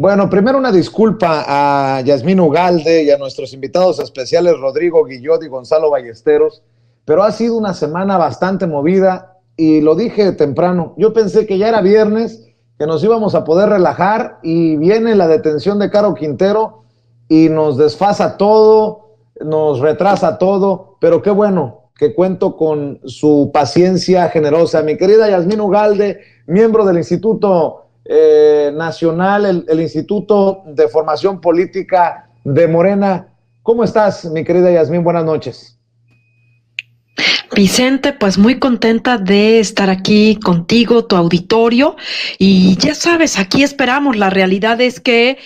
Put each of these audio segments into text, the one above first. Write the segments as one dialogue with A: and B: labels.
A: Bueno, primero una disculpa a Yasmín Ugalde y a nuestros invitados especiales Rodrigo Guillot y Gonzalo Ballesteros, pero ha sido una semana bastante movida y lo dije temprano. Yo pensé que ya era viernes, que nos íbamos a poder relajar y viene la detención de Caro Quintero y nos desfasa todo, nos retrasa todo, pero qué bueno que cuento con su paciencia generosa. Mi querida Yasmín Ugalde, miembro del Instituto Nacional, el Instituto de Formación Política de Morena. ¿Cómo estás, mi querida Yasmín? Buenas noches.
B: Vicente, pues muy contenta de estar aquí contigo, tu auditorio, y ya sabes, aquí esperamos. La realidad es que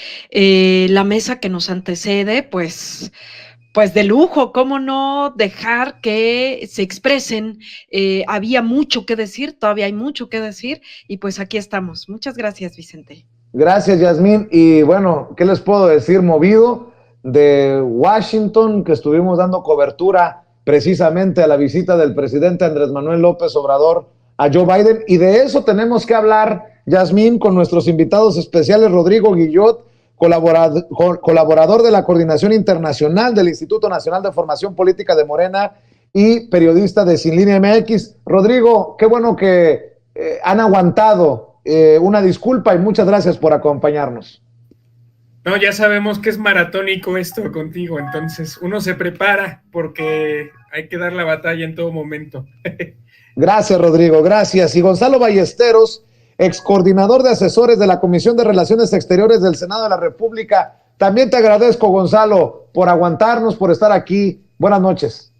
B: la mesa que nos antecede, pues de lujo. ¿Cómo no dejar que se expresen? Había mucho que decir, todavía hay mucho que decir, y pues aquí estamos. Muchas gracias, Vicente.
A: Gracias, Yasmín. Y bueno, ¿qué les puedo decir? Movido de Washington, que estuvimos dando cobertura precisamente a la visita del presidente Andrés Manuel López Obrador a Joe Biden. Y de eso tenemos que hablar, Yasmín, con nuestros invitados especiales, Rodrigo Guillot, colaborador de la Coordinación Internacional del Instituto Nacional de Formación Política de Morena y periodista de Sin Línea MX. Rodrigo, qué bueno que han aguantado. Una disculpa y muchas gracias por acompañarnos.
C: No, ya sabemos que es maratónico esto contigo, entonces uno se prepara porque hay que dar la batalla en todo momento.
A: Gracias, Rodrigo, gracias. Y Gonzalo Ballesteros, ex coordinador de asesores de la Comisión de Relaciones Exteriores del Senado de la República. También te agradezco, Gonzalo, por aguantarnos, por estar aquí. Buenas noches.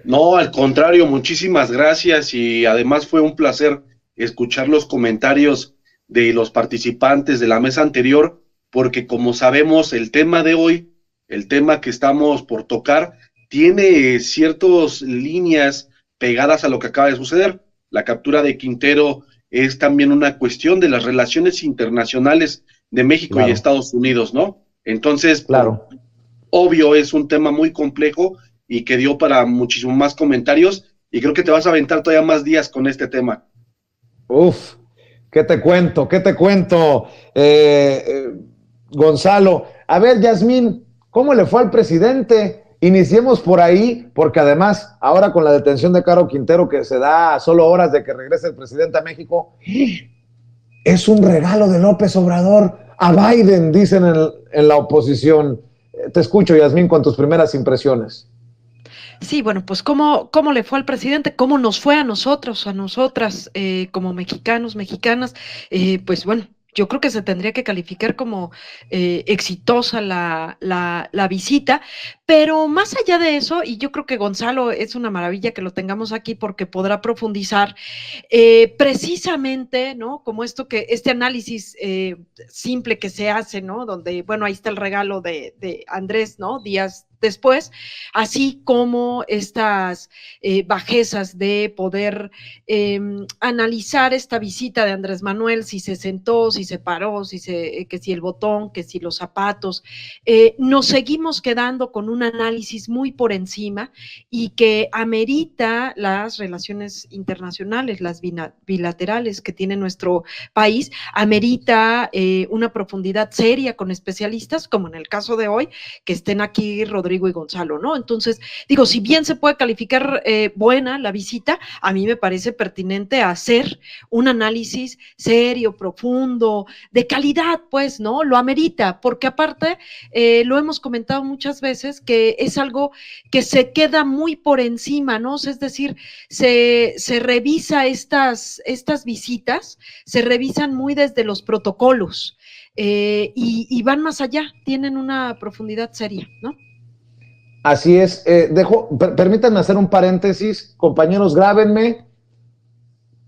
D: No, al contrario, muchísimas gracias y además fue un placer escuchar los comentarios de los participantes de la mesa anterior, porque como sabemos, el tema de hoy, el tema que estamos por tocar, tiene ciertas líneas pegadas a lo que acaba de suceder. La captura de Quintero es también una cuestión de las relaciones internacionales de México y Estados Unidos, ¿no? Entonces, obvio, es un tema muy complejo y que dio para muchísimo más comentarios, y creo que te vas a aventar todavía más días con este tema.
A: Uf, ¿qué te cuento? ¿Qué te cuento? Gonzalo, a ver, Yasmín, ¿cómo le fue al presidente? Iniciemos por ahí, porque además, ahora con la detención de Caro Quintero, que se da a solo horas de que regrese el presidente a México, es un regalo de López Obrador a Biden, dicen en la oposición. Te escucho, Yasmín, con tus primeras impresiones.
B: Sí, bueno, pues ¿cómo le fue al presidente? ¿Cómo nos fue a nosotros, a nosotras, como mexicanos, mexicanas? Pues bueno, yo creo que se tendría que calificar como exitosa la visita, pero más allá de eso, y yo creo que Gonzalo es una maravilla que lo tengamos aquí porque podrá profundizar precisamente, ¿no? Como este análisis simple que se hace, ¿no? Donde, bueno, ahí está el regalo de Andrés, ¿no? Días después, así como estas bajezas de poder analizar esta visita de Andrés Manuel, si se sentó, si se paró, que si el botón, que si los zapatos. Nos seguimos quedando con un análisis muy por encima y que amerita las relaciones internacionales, las bilaterales que tiene nuestro país, amerita una profundidad seria con especialistas, como en el caso de hoy, que estén aquí Rodrigo y Gonzalo, ¿no? Entonces, digo, si bien se puede calificar buena la visita, a mí me parece pertinente hacer un análisis serio, profundo, de calidad, pues, ¿no? Lo amerita, porque aparte, lo hemos comentado muchas veces, que es algo que se queda muy por encima, ¿no? Es decir, se revisa estas visitas, se revisan muy desde los protocolos, y van más allá, tienen una profundidad seria, ¿no?
A: Así es. Permítanme hacer un paréntesis. Compañeros, grábenme.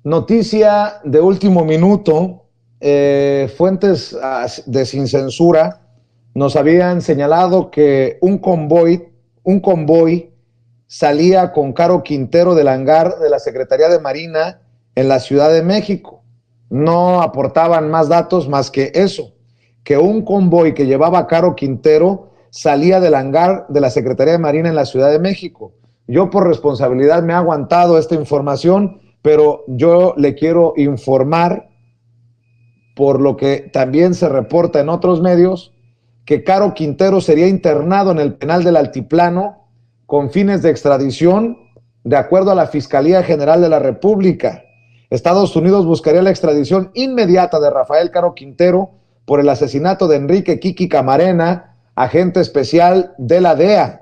A: Noticia de último minuto. Fuentes de Sin Censura nos habían señalado que un convoy salía con Caro Quintero del hangar de la Secretaría de Marina en la Ciudad de México. No aportaban más datos más que eso, que un convoy que llevaba a Caro Quintero salía del hangar de la Secretaría de Marina en la Ciudad de México. Yo por responsabilidad me he aguantado esta información, pero yo le quiero informar por lo que también se reporta en otros medios, que Caro Quintero sería internado en el penal del Altiplano con fines de extradición, de acuerdo a la Fiscalía General de la República. Estados Unidos buscaría la extradición inmediata de Rafael Caro Quintero por el asesinato de Enrique Kiki Camarena, agente especial de la DEA.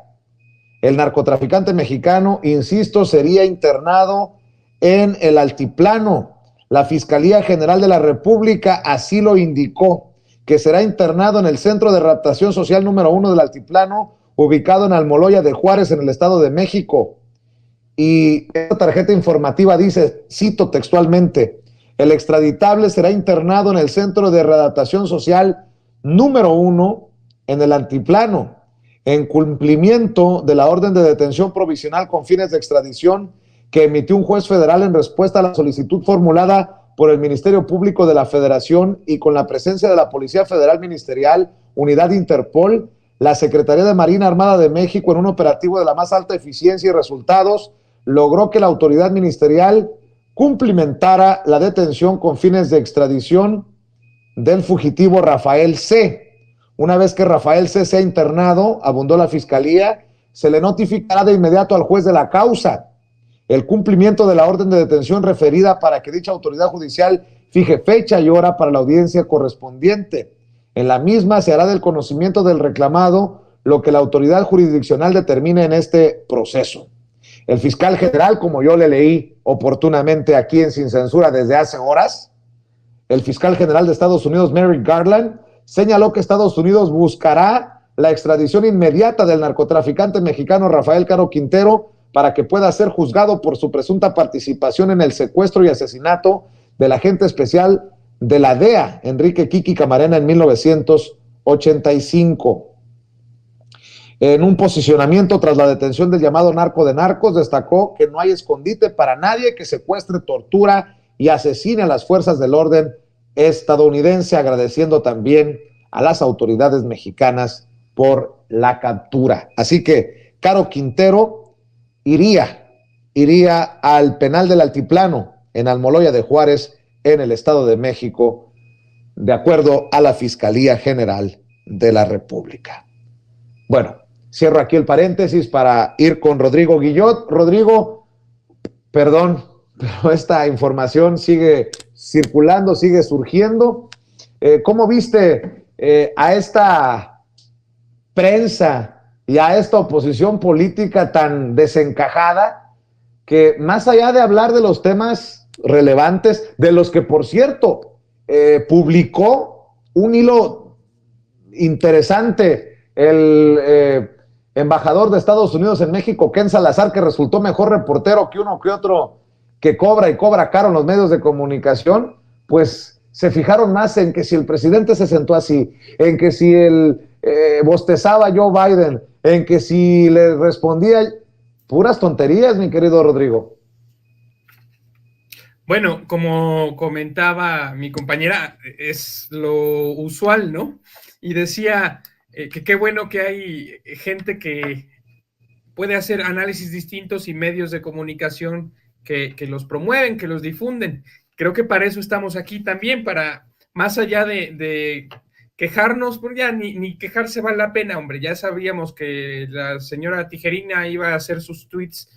A: El narcotraficante mexicano, insisto, sería internado en el Altiplano. La Fiscalía General de la República así lo indicó, que será internado en el Centro de Readaptación Social número 1 del Altiplano, ubicado en Almoloya de Juárez, en el Estado de México. Y esta tarjeta informativa dice, cito textualmente, el extraditable será internado en el Centro de Readaptación Social número 1 en el Altiplano, en cumplimiento de la orden de detención provisional con fines de extradición que emitió un juez federal en respuesta a la solicitud formulada por el Ministerio Público de la Federación y con la presencia de la Policía Federal Ministerial, Unidad Interpol, la Secretaría de Marina Armada de México, en un operativo de la más alta eficiencia y resultados, logró que la autoridad ministerial cumplimentara la detención con fines de extradición del fugitivo Rafael C. Una vez que Rafael C. sea internado, abundó la Fiscalía, se le notificará de inmediato al juez de la causa el cumplimiento de la orden de detención referida para que dicha autoridad judicial fije fecha y hora para la audiencia correspondiente. En la misma se hará del conocimiento del reclamado lo que la autoridad jurisdiccional determine en este proceso. El fiscal general, como yo le leí oportunamente aquí en Sin Censura desde hace horas, el fiscal general de Estados Unidos, Merrick Garland, señaló que Estados Unidos buscará la extradición inmediata del narcotraficante mexicano Rafael Caro Quintero para que pueda ser juzgado por su presunta participación en el secuestro y asesinato del agente especial de la DEA, Enrique Kiki Camarena, en 1985. En un posicionamiento tras la detención del llamado narco de narcos, destacó que no hay escondite para nadie que secuestre, tortura y asesine a las fuerzas del orden estadounidense, agradeciendo también a las autoridades mexicanas por la captura. Así que Caro Quintero iría al penal del Altiplano en Almoloya de Juárez, en el Estado de México, de acuerdo a la Fiscalía General de la República. Bueno, cierro aquí el paréntesis para ir con Rodrigo Guillot. Rodrigo, perdón, pero esta información sigue circulando, sigue surgiendo. ¿Cómo viste a esta prensa y a esta oposición política tan desencajada, que más allá de hablar de los temas relevantes, de los que, por cierto, publicó un hilo interesante el embajador de Estados Unidos en México, Ken Salazar, que resultó mejor reportero que uno que otro que cobra y cobra caro en los medios de comunicación, pues se fijaron más en que si el presidente se sentó así, en que si bostezaba Joe Biden, en que si le respondía, puras tonterías, mi querido Rodrigo.
C: Bueno, como comentaba mi compañera, es lo usual, ¿no? Y decía que qué bueno que hay gente que puede hacer análisis distintos y medios de comunicación que los promueven, que los difunden. Creo que para eso estamos aquí también, para más allá de quejarnos, pues ya ni quejarse vale la pena, hombre. Ya sabíamos que la señora Tijerina iba a hacer sus tweets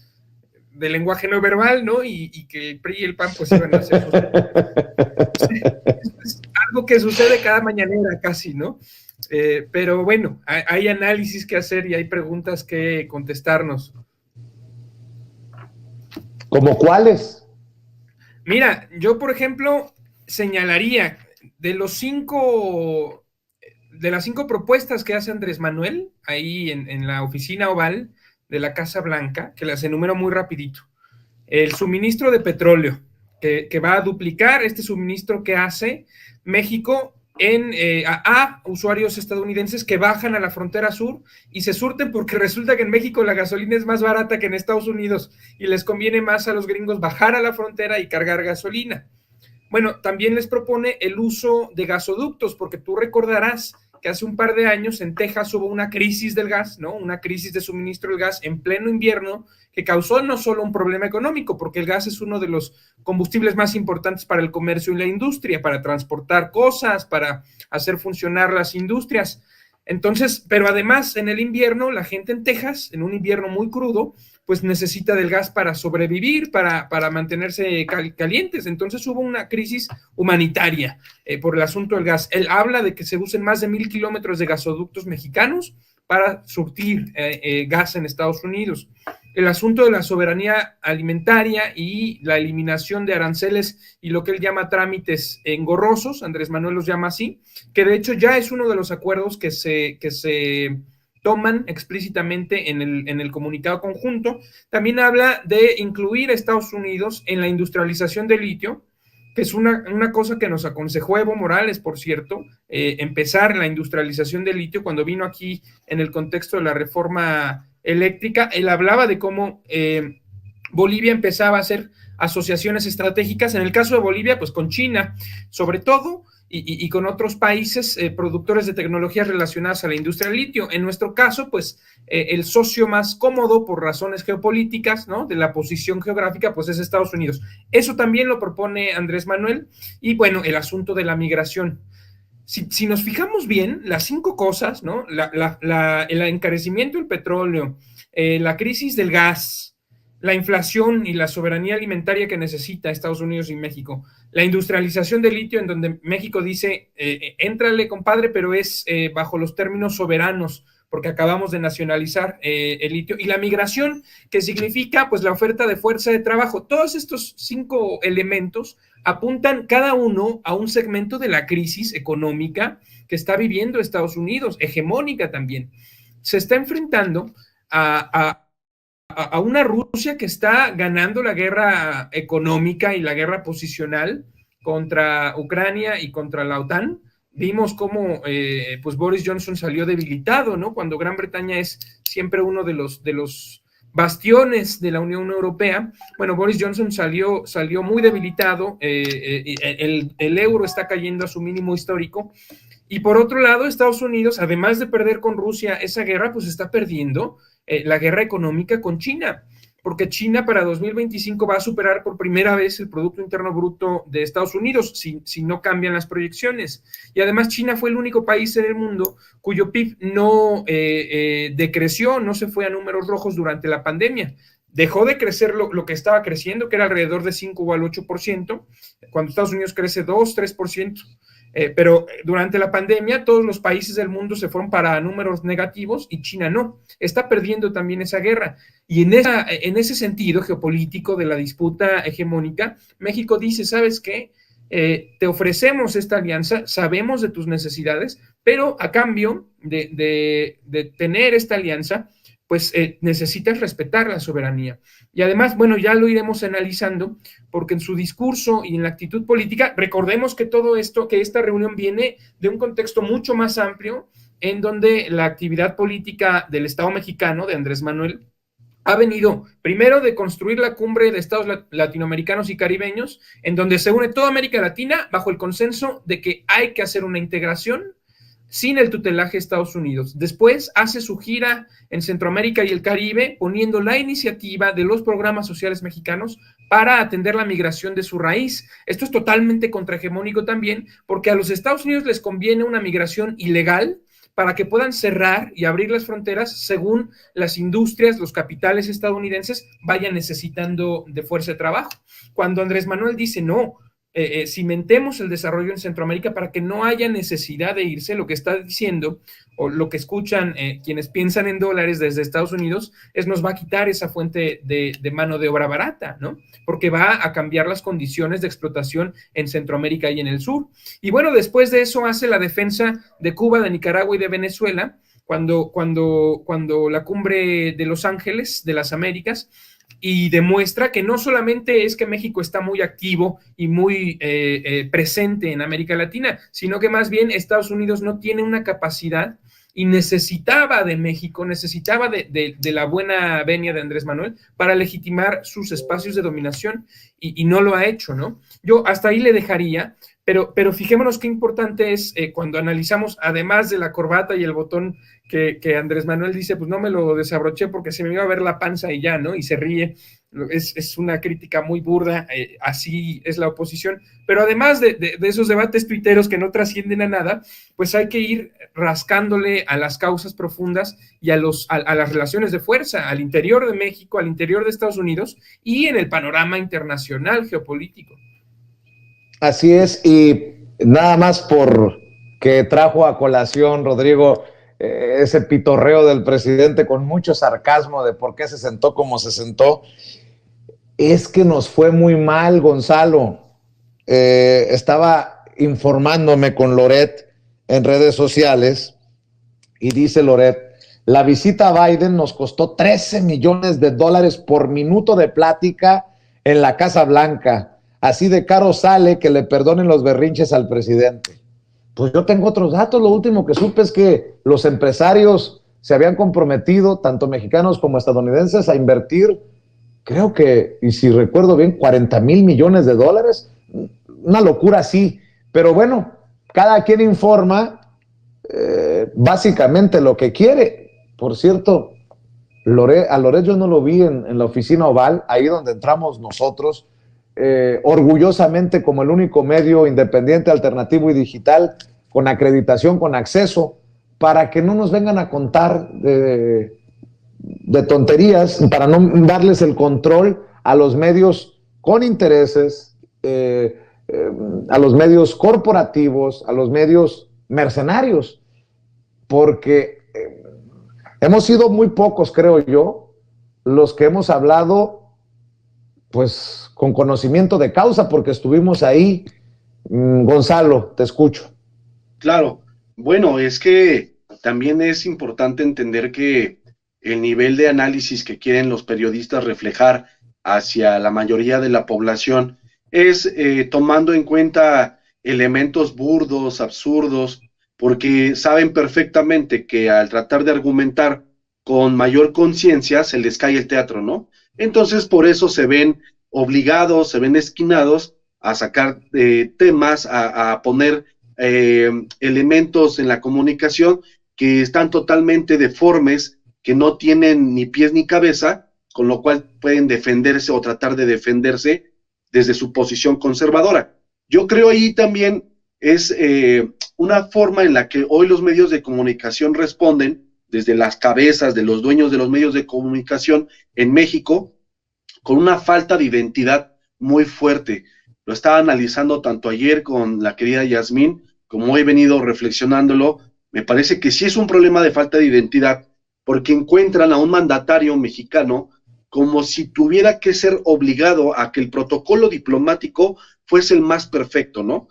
C: de lenguaje no verbal, ¿no? Y que el PRI y el PAN pues iban a hacer sus... Es algo que sucede cada mañanera casi, ¿no? Pero bueno, hay análisis que hacer y hay preguntas que contestarnos.
A: ¿Cómo cuáles?
C: Mira, yo por ejemplo señalaría de las 5 propuestas que hace Andrés Manuel ahí en la oficina oval de la Casa Blanca, que las enumero muy rapidito. El suministro de petróleo, que va a duplicar este suministro que hace México a usuarios estadounidenses que bajan a la frontera sur y se surten, porque resulta que en México la gasolina es más barata que en Estados Unidos y les conviene más a los gringos bajar a la frontera y cargar gasolina. Bueno, también les propone el uso de gasoductos, porque tú recordarás que hace un par de años en Texas hubo una crisis del gas, ¿no? Una crisis de suministro del gas en pleno invierno que causó no solo un problema económico, porque el gas es uno de los combustibles más importantes para el comercio y la industria, para transportar cosas, para hacer funcionar las industrias. Entonces, pero además en el invierno, la gente en Texas, en un invierno muy crudo, pues necesita del gas para sobrevivir, para mantenerse calientes. Entonces hubo una crisis humanitaria por el asunto del gas. Él habla de que se usen más de 1,000 kilómetros de gasoductos mexicanos para surtir gas en Estados Unidos. El asunto de la soberanía alimentaria y la eliminación de aranceles y lo que él llama trámites engorrosos, Andrés Manuel los llama así, que de hecho ya es uno de los acuerdos que se toman explícitamente en el comunicado conjunto. También habla de incluir a Estados Unidos en la industrialización del litio, que es una cosa que nos aconsejó Evo Morales, por cierto, empezar la industrialización del litio cuando vino aquí en el contexto de la reforma eléctrica. Él hablaba de cómo Bolivia empezaba a hacer asociaciones estratégicas, en el caso de Bolivia, pues con China, sobre todo, y con otros países productores de tecnologías relacionadas a la industria del litio. En nuestro caso, pues el socio más cómodo por razones geopolíticas, ¿no? De la posición geográfica, pues es Estados Unidos. Eso también lo propone Andrés Manuel. Y bueno, el asunto de la migración. Si nos fijamos bien, las 5 cosas, ¿no? El encarecimiento del petróleo, la crisis del gas, la inflación y la soberanía alimentaria que necesita Estados Unidos y México, la industrialización del litio, en donde México dice, éntrale, compadre, pero es bajo los términos soberanos, porque acabamos de nacionalizar el litio, y la migración, que significa pues la oferta de fuerza de trabajo. Todos estos 5 elementos apuntan cada uno a un segmento de la crisis económica que está viviendo Estados Unidos, hegemónica también. Se está enfrentando a una Rusia que está ganando la guerra económica y la guerra posicional contra Ucrania y contra la OTAN. Vimos cómo pues Boris Johnson salió debilitado, ¿no? Cuando Gran Bretaña es siempre uno de los bastiones de la Unión Europea. Bueno, Boris Johnson salió muy debilitado, el euro está cayendo a su mínimo histórico. Y por otro lado, Estados Unidos, además de perder con Rusia esa guerra, pues está perdiendo la guerra económica con China, porque China para 2025 va a superar por primera vez el Producto Interno Bruto de Estados Unidos, si no cambian las proyecciones. Y además China fue el único país en el mundo cuyo PIB no decreció, no se fue a números rojos durante la pandemia. Dejó de crecer lo que estaba creciendo, que era alrededor de 5 o al 8%, cuando Estados Unidos crece 2, 3%. Pero durante la pandemia todos los países del mundo se fueron para números negativos y China no. Está perdiendo también esa guerra. Y en ese sentido geopolítico de la disputa hegemónica, México dice, ¿sabes qué? Te ofrecemos esta alianza, sabemos de tus necesidades, pero a cambio de tener esta alianza, pues necesitas respetar la soberanía. Y además, bueno, ya lo iremos analizando, porque en su discurso y en la actitud política, recordemos que todo esto, que esta reunión viene de un contexto mucho más amplio, en donde la actividad política del Estado mexicano, de Andrés Manuel, ha venido primero de construir la cumbre de estados latinoamericanos y caribeños, en donde se une toda América Latina bajo el consenso de que hay que hacer una integración sin el tutelaje de Estados Unidos. Después hace su gira en Centroamérica y el Caribe, poniendo la iniciativa de los programas sociales mexicanos para atender la migración de su raíz. Esto es totalmente contrahegemónico también, porque a los Estados Unidos les conviene una migración ilegal para que puedan cerrar y abrir las fronteras según las industrias, los capitales estadounidenses vayan necesitando de fuerza de trabajo. Cuando Andrés Manuel dice no, cimentemos el desarrollo en Centroamérica para que no haya necesidad de irse, lo que está diciendo o lo que escuchan quienes piensan en dólares desde Estados Unidos es nos va a quitar esa fuente de mano de obra barata, ¿no? Porque va a cambiar las condiciones de explotación en Centroamérica y en el sur. Y bueno, después de eso hace la defensa de Cuba, de Nicaragua y de Venezuela, cuando la cumbre de Los Ángeles de las Américas, y demuestra que no solamente es que México está muy activo y muy presente en América Latina, sino que más bien Estados Unidos no tiene una capacidad y necesitaba de México, necesitaba de la buena venia de Andrés Manuel para legitimar sus espacios de dominación y no lo ha hecho, ¿no? Yo hasta ahí le dejaría, Pero fijémonos qué importante es cuando analizamos, además de la corbata y el botón que Andrés Manuel dice, pues no me lo desabroché porque se me iba a ver la panza y ya, ¿no? Y se ríe. Es una crítica muy burda, así es la oposición, pero además de esos debates tuiteros que no trascienden a nada, pues hay que ir rascándole a las causas profundas y a las relaciones de fuerza al interior de México, al interior de Estados Unidos y en el panorama internacional geopolítico.
A: Así es, y nada más por que trajo a colación, Rodrigo, ese pitorreo del presidente con mucho sarcasmo de por qué se sentó como se sentó. Es que nos fue muy mal, Gonzalo. Estaba informándome con Loret en redes sociales y dice Loret, la visita a Biden nos costó $13 millones por minuto de plática en la Casa Blanca. Así de caro sale que le perdonen los berrinches al presidente. Pues yo tengo otros datos. Lo último que supe es que los empresarios se habían comprometido, tanto mexicanos como estadounidenses, a invertir, creo que, y si recuerdo bien, $40 mil millones. Una locura así. Pero bueno, cada quien informa básicamente lo que quiere. Por cierto, a Loret yo no lo vi en la oficina Oval, ahí donde entramos nosotros, orgullosamente como el único medio independiente, alternativo y digital, con acreditación, con acceso, para que no nos vengan a contar de tonterías, para no darles el control a los medios con intereses, a los medios corporativos, a los medios mercenarios, porque hemos sido muy pocos, creo yo, los que hemos hablado pues con conocimiento de causa, porque estuvimos ahí. Gonzalo, te escucho.
D: Claro, bueno, es que también es importante entender que el nivel de análisis que quieren los periodistas reflejar hacia la mayoría de la población es tomando en cuenta elementos burdos, absurdos, porque saben perfectamente que al tratar de argumentar con mayor conciencia se les cae el teatro, ¿no? Entonces por eso se ven obligados, se ven esquinados a sacar temas, a poner elementos en la comunicación que están totalmente deformes, que no tienen ni pies ni cabeza, con lo cual pueden defenderse o tratar de defenderse desde su posición conservadora. Yo creo ahí también es una forma en la que hoy los medios de comunicación responden desde las cabezas de los dueños de los medios de comunicación en México, con una falta de identidad muy fuerte. Lo estaba analizando tanto ayer con la querida Yasmín, como he venido reflexionándolo. Me parece que sí es un problema de falta de identidad, porque encuentran a un mandatario mexicano como si tuviera que ser obligado a que el protocolo diplomático fuese el más perfecto, ¿no?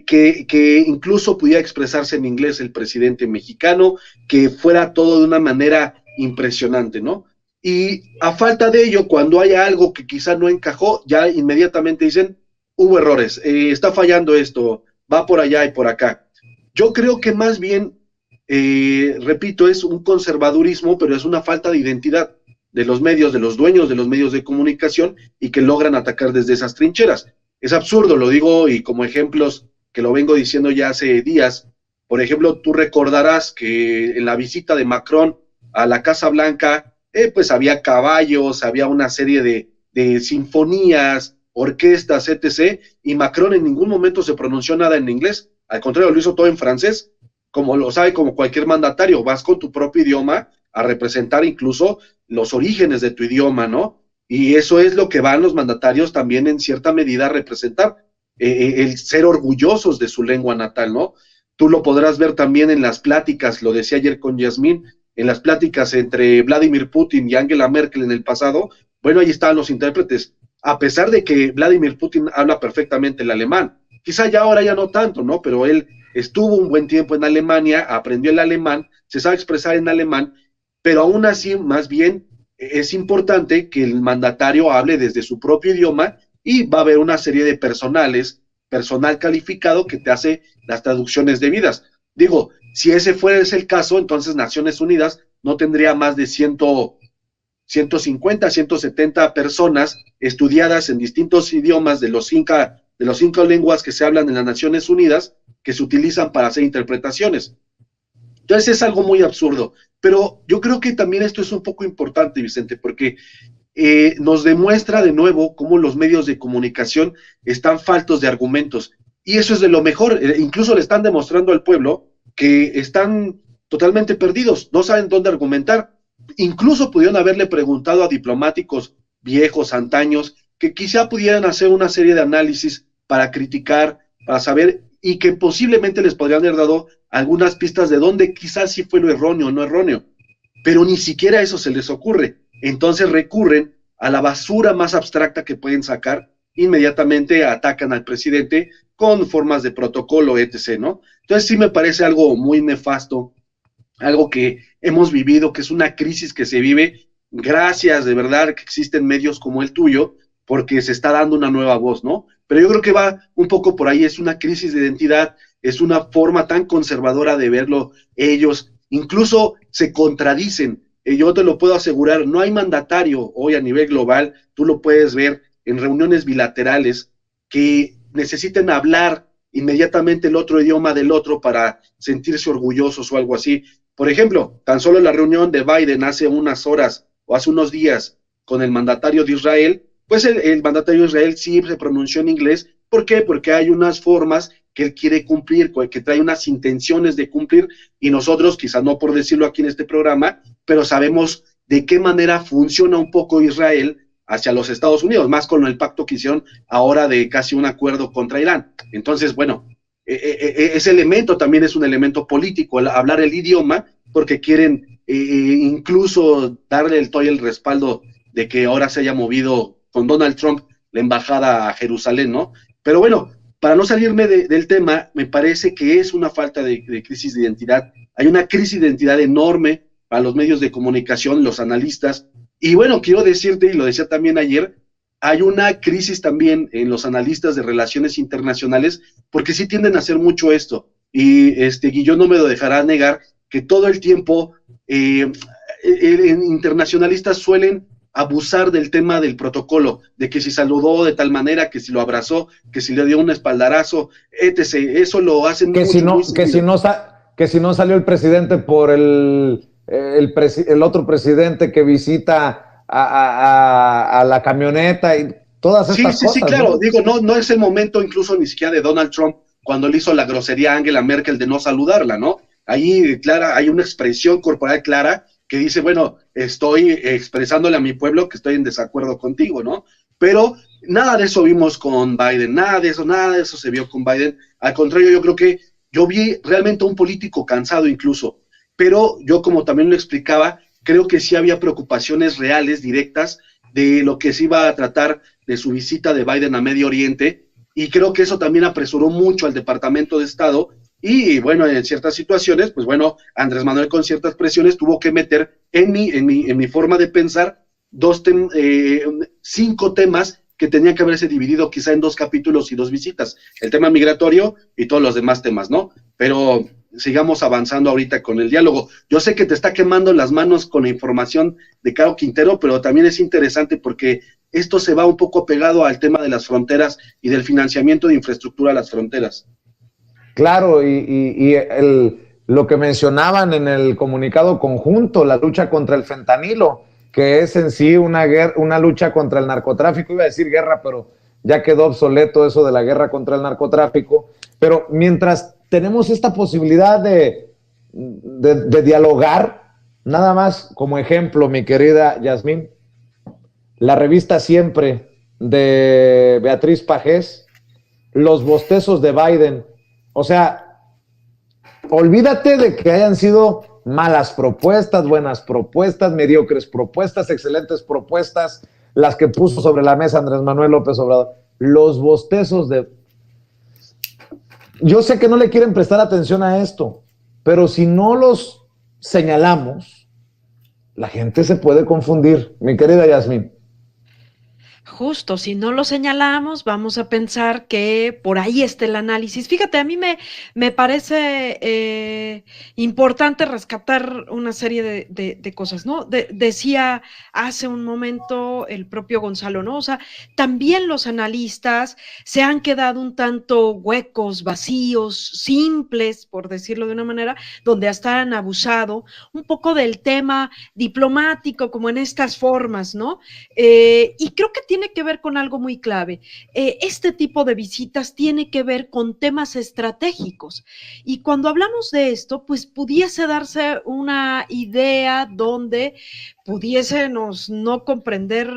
D: Que incluso pudiera expresarse en inglés el presidente mexicano, que fuera todo de una manera impresionante, ¿no? Y a falta de ello, cuando haya algo que quizá no encajó, ya inmediatamente dicen, hubo errores, está fallando esto, va por allá y por acá. Yo creo que más bien, repito, es un conservadurismo, pero es una falta de identidad de los medios, de los dueños de los medios de comunicación, y que logran atacar desde esas trincheras. Es absurdo, lo digo, y como ejemplos que lo vengo diciendo ya hace días. Por ejemplo, tú recordarás que en la visita de Macron a la Casa Blanca, pues había caballos, había una serie de sinfonías, orquestas, etc., y Macron en ningún momento se pronunció nada en inglés, al contrario, lo hizo todo en francés, como lo sabe, como cualquier mandatario, vas con tu propio idioma a representar incluso los orígenes de tu idioma, ¿no? Y eso es lo que van los mandatarios también en cierta medida a representar, el ser orgullosos de su lengua natal, ¿no? Tú lo podrás ver también en las pláticas, lo decía ayer con Yasmín, en las pláticas entre Vladimir Putin y Angela Merkel en el pasado. Bueno, ahí estaban los intérpretes, a pesar de que Vladimir Putin habla perfectamente el alemán, quizá ya ahora ya no tanto, ¿no? Pero él estuvo un buen tiempo en Alemania, aprendió el alemán, se sabe expresar en alemán, pero aún así, más bien, es importante que el mandatario hable desde su propio idioma, y va a haber una serie de personal calificado que te hace las traducciones debidas. Digo, si ese fuese el caso, entonces Naciones Unidas no tendría más de 150, 170 personas estudiadas en distintos idiomas de los de las 5 lenguas que se hablan en las Naciones Unidas, que se utilizan para hacer interpretaciones. Entonces es algo muy absurdo, pero yo creo que también esto es un poco importante, Vicente, porque nos demuestra de nuevo cómo los medios de comunicación están faltos de argumentos, y eso es de lo mejor. Incluso le están demostrando al pueblo que están totalmente perdidos, no saben dónde argumentar. Incluso pudieron haberle preguntado a diplomáticos viejos, antaños, que quizá pudieran hacer una serie de análisis para criticar, para saber, y que posiblemente les podrían haber dado algunas pistas de dónde quizás sí fue lo erróneo o no erróneo, pero ni siquiera eso se les ocurre. Entonces recurren a la basura más abstracta que pueden sacar, inmediatamente atacan al presidente con formas de protocolo, etc., ¿no? Entonces sí me parece algo muy nefasto, algo que hemos vivido, que es una crisis que se vive. Gracias, de verdad, que existen medios como el tuyo, porque se está dando una nueva voz, ¿no? Pero yo creo que va un poco por ahí, es una crisis de identidad, es una forma tan conservadora de verlo ellos, incluso se contradicen. Yo te lo puedo asegurar, no hay mandatario hoy a nivel global, tú lo puedes ver en reuniones bilaterales, que necesiten hablar inmediatamente el otro idioma del otro para sentirse orgullosos o algo así. Por ejemplo, tan solo la reunión de Biden hace unas horas o hace unos días con el mandatario de Israel, pues el mandatario de Israel sí se pronunció en inglés. ¿Por qué? Porque hay unas formas que él quiere cumplir, que trae unas intenciones de cumplir, y nosotros, quizás no por decirlo aquí en este programa, pero sabemos de qué manera funciona un poco Israel hacia los Estados Unidos, más con el pacto que hicieron ahora de casi un acuerdo contra Irán. Entonces, bueno, ese elemento también es un elemento político, hablar el idioma, porque quieren incluso darle el respaldo de que ahora se haya movido con Donald Trump la embajada a Jerusalén, ¿no? Pero bueno, para no salirme del tema, me parece que es una falta de crisis de identidad. Hay una crisis de identidad enorme para los medios de comunicación, los analistas, y bueno, quiero decirte, y lo decía también ayer, hay una crisis también en los analistas de relaciones internacionales, porque sí tienden a hacer mucho esto, y Guillón no me lo dejará negar, que todo el tiempo internacionalistas suelen abusar del tema del protocolo, de que si saludó de tal manera, que si lo abrazó, que si le dio un espaldarazo, etc. Eso lo hacen
A: que
D: mucho,
A: que si no salió el presidente por el otro presidente que visita a la camioneta y todas estas cosas.
D: Sí, claro, ¿no? Digo, no es el momento incluso ni siquiera de Donald Trump cuando le hizo la grosería a Angela Merkel de no saludarla, ¿no? Ahí, Clara, hay una expresión corporal clara que dice, bueno, estoy expresándole a mi pueblo que estoy en desacuerdo contigo, ¿no? Pero nada de eso vimos con Biden, nada de eso se vio con Biden. Al contrario, yo creo que yo vi realmente a un político cansado incluso, pero yo, como también lo explicaba, creo que sí había preocupaciones reales, directas, de lo que se iba a tratar de su visita de Biden a Medio Oriente, y creo que eso también apresuró mucho al Departamento de Estado. Y bueno, en ciertas situaciones, pues bueno, Andrés Manuel con ciertas presiones tuvo que meter en mi forma de pensar 5 temas que tenían que haberse dividido quizá en 2 capítulos y 2 visitas, el tema migratorio y todos los demás temas, ¿no? Pero sigamos avanzando ahorita con el diálogo. Yo sé que te está quemando las manos con la información de Caro Quintero, pero también es interesante porque esto se va un poco pegado al tema de las fronteras y del financiamiento de infraestructura a las fronteras.
A: Claro, lo que mencionaban en el comunicado conjunto, la lucha contra el fentanilo, que es en sí una lucha contra el narcotráfico. Iba a decir guerra, pero ya quedó obsoleto eso de la guerra contra el narcotráfico. Pero mientras tenemos esta posibilidad de dialogar, nada más como ejemplo, mi querida Yasmín, la revista Siempre de Beatriz Pajés, los bostezos de Biden. O sea, olvídate de que hayan sido malas propuestas, buenas propuestas, mediocres propuestas, excelentes propuestas, las que puso sobre la mesa Andrés Manuel López Obrador. Los bostezos de... Yo sé que no le quieren prestar atención a esto, pero si no los señalamos, la gente se puede confundir, mi querida Yasmín.
B: Justo, si no lo señalamos, vamos a pensar que por ahí está el análisis. Fíjate, a mí me parece importante rescatar una serie de cosas, ¿no? Decía hace un momento el propio Gonzalo, ¿no? O sea, también los analistas se han quedado un tanto huecos, vacíos, simples, por decirlo de una manera, donde hasta han abusado un poco del tema diplomático, como en estas formas, ¿no? Y creo que tiene que ver con algo muy clave. Este tipo de visitas tiene que ver con temas estratégicos. Y cuando hablamos de esto, pues pudiese darse una idea donde pudiésemos no comprender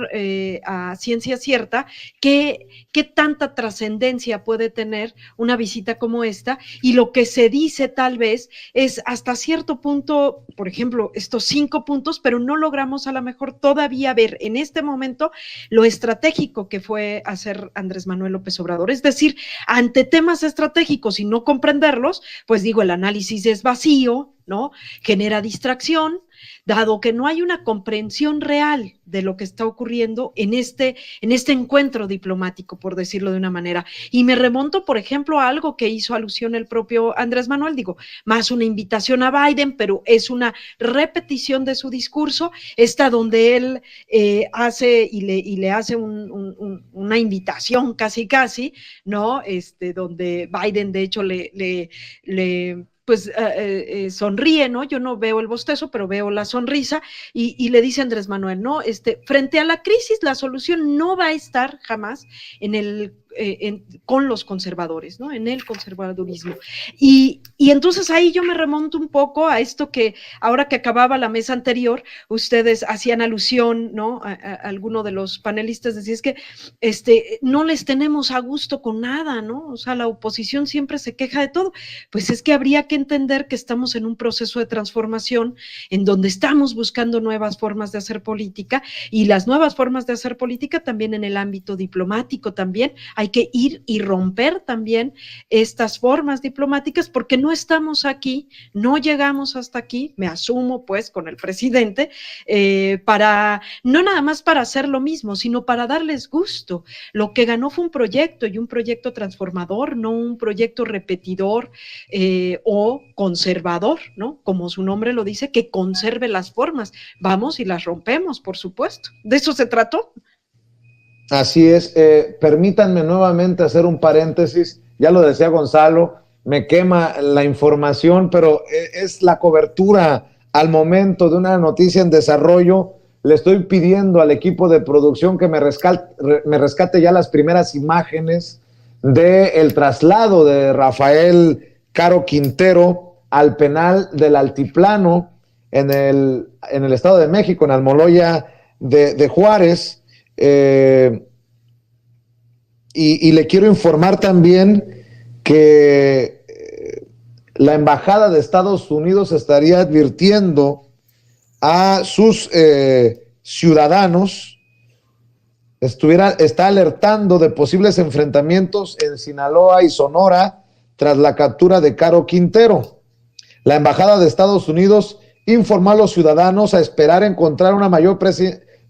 B: a ciencia cierta qué tanta trascendencia puede tener una visita como esta, y lo que se dice tal vez es hasta cierto punto, por ejemplo, estos 5 puntos, pero no logramos a lo mejor todavía ver en este momento lo estratégico que fue hacer Andrés Manuel López Obrador. Es decir, ante temas estratégicos y no comprenderlos, pues digo, el análisis es vacío, ¿no? Genera distracción, dado que no hay una comprensión real de lo que está ocurriendo en este encuentro diplomático, por decirlo de una manera. Y me remonto, por ejemplo, a algo que hizo alusión el propio Andrés Manuel, digo, más una invitación a Biden, pero es una repetición de su discurso, está donde él hace y le hace una invitación casi, ¿no? Donde Biden, de hecho, pues sonríe, ¿no? Yo no veo el bostezo, pero veo la sonrisa, y le dice Andrés Manuel, ¿no? Frente a la crisis, la solución no va a estar jamás con los conservadores, ¿no? En el conservadurismo. Y entonces ahí yo me remonto un poco a esto que ahora que acababa la mesa anterior, ustedes hacían alusión, ¿no? A alguno de los panelistas decía, es que no les tenemos a gusto con nada, ¿no? O sea, la oposición siempre se queja de todo. Pues es que habría que entender que estamos en un proceso de transformación en donde estamos buscando nuevas formas de hacer política, y las nuevas formas de hacer política también en el ámbito diplomático también. Hay que ir y romper también estas formas diplomáticas, porque no estamos aquí, no llegamos hasta aquí, me asumo pues con el presidente, no nada más para hacer lo mismo, sino para darles gusto. Lo que ganó fue un proyecto, y un proyecto transformador, no un proyecto repetidor o conservador, ¿no? Como su nombre lo dice, que conserve las formas. Vamos y las rompemos, por supuesto. ¿De eso se trató?
A: Así es. Permítanme nuevamente hacer un paréntesis. Ya lo decía Gonzalo, me quema la información, pero es la cobertura al momento de una noticia en desarrollo. Le estoy pidiendo al equipo de producción que me rescate ya las primeras imágenes del traslado de Rafael Caro Quintero al penal del Altiplano en el Estado de México, en Almoloya de Juárez. Y le quiero informar también que la Embajada de Estados Unidos estaría advirtiendo a sus ciudadanos, está alertando de posibles enfrentamientos en Sinaloa y Sonora tras la captura de Caro Quintero. La Embajada de Estados Unidos informó a los ciudadanos a esperar encontrar una mayor